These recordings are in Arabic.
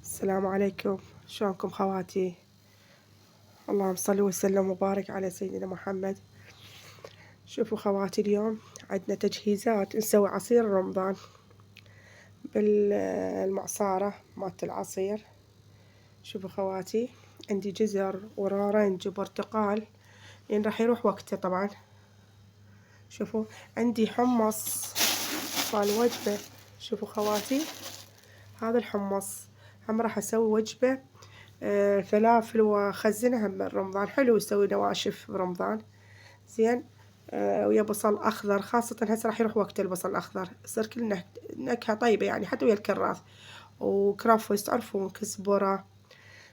السلام عليكم، شلونكم خواتي؟ اللهم صل وسلم وبارك على سيدنا محمد. شوفوا خواتي، اليوم عندنا تجهيزات نسوي عصير رمضان بالمعصارة مالت العصير. شوفوا خواتي، عندي جزر ورارنج وبرتقال، يعني راح يروح وقته طبعا. شوفوا عندي حمص مال وجبة. شوفوا خواتي، هذا الحمص هم راح اسوي وجبة فلافل واخزنها من رمضان. حلو يسوي نواشف برمضان زين. ويا بصل اخضر، خاصة هسه راح يروح وقت البصل الاخضر، يصير كل نكهة طيبة يعني، حتى ويا الكراث وكرفس تعرفون كزبرة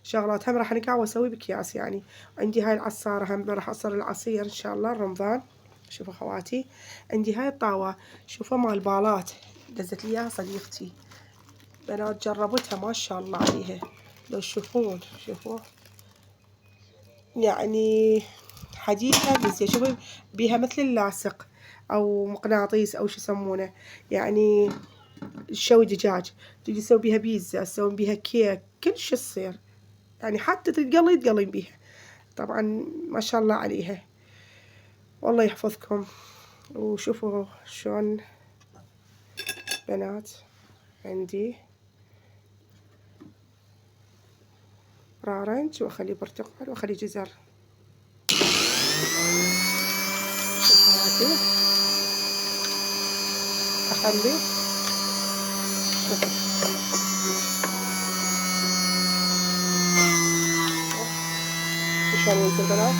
شغلات. هم راح انقع واسوي بكياس يعني. عندي هاي العصارة هم راح اصير العصير ان شاء الله رمضان. شوفوا خواتي، عندي هاي الطاوة، شوفوا مال بالات، دزت لي اياها صديقتي، بنات جربتها ما شاء الله عليها. لو تشوفون شوفوا يعني حديثة بس شوفوا بيها مثل اللاصق او مقناطيس او شو يسمونه يعني. شوي دجاج تجي تسوي بيها بيتزا، تسوي بيها كيك، كل شي تصير يعني، حتى تتقلين بيها طبعا. ما شاء الله عليها، والله يحفظكم. وشوفوا شلون بنات، عندي رارنج واخلي برتقال واخلي جزر. اخلي شلون ينزل بنات،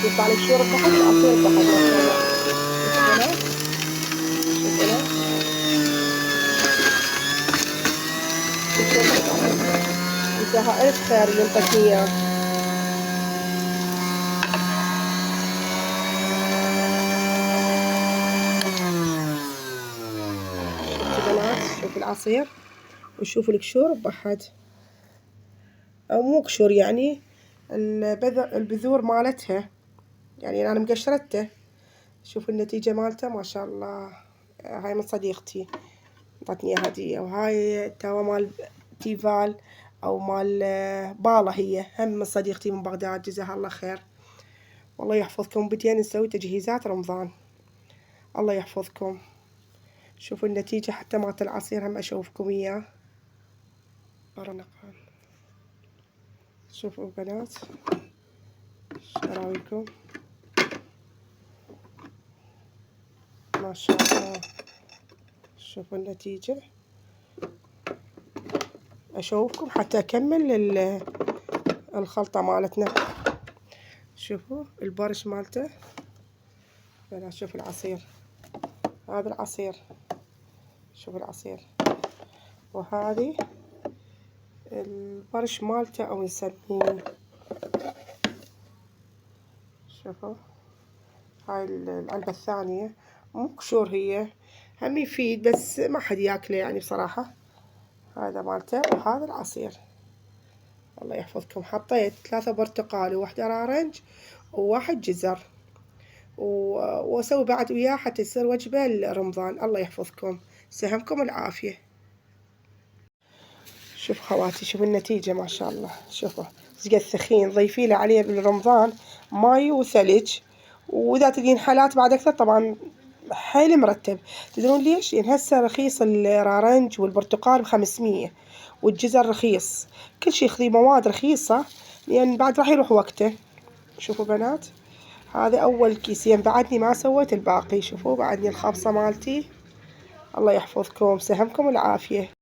يطلع لك شوربة بحد عصير بحد ما شاء الله. شوفوا بنات، شوفوا بنات، جزاها ألف خير اللي انطتني إياه. شوفوا بنات، شوفوا العصير وشوفوا القشور بحد، أو مو قشور يعني البذور مالتها يعني، أنا مقشرته. شوفوا النتيجة مالته ما شاء الله. هاي من صديقتي انطتني هدية، وهاي توا مال تيفال أو مال بالا، هي هم من صديقتي من بغداد، جزاها الله خير. والله يحفظكم، بدينا نسوي تجهيزات رمضان، الله يحفظكم. شوفوا النتيجة حتى مالت العصير هم أشوفكم إياه. برنقال، شوفوا بنات شراويكم ما شاء الله. شوفوا النتيجة، أشوفكم حتى أكمل الخلطة مالتنا. شوفوا البرش مالته بنات، شوفوا العصير، هذا العصير، شوفوا العصير، وهذه البرش مالته أو نسميه. شوفوا هاي العلبة الثانية، مو قشور هي، هم يفيد بس ما حد ياكله يعني بصراحة. هذا مالته، وهذا العصير. الله يحفظكم، حطيت 3 برتقال وواحدة رارنج وواحد جزر، واسوي بعد وياه حتى يصير وجبة لرمضان. الله يحفظكم، سهمكم العافية. شوف خواتي، شوف النتيجة ما شاء الله. شوفوا قد ثخين، ضيفي له عليه بالرمضان ماي وثلج، واذا تبين حالات بعد اكثر طبعا حيل مرتب. تدرون ليش؟ يعني هسه رخيص الرارنج والبرتقال ب500، والجزر رخيص، كل شي خذي مواد رخيصة لان يعني بعد راح يروح وقته. شوفوا بنات، هذا اول كيسين، بعدني ما سويت الباقي. شوفوا بعدني الخبصة مالتي. الله يحفظكم، سهمكم العافية.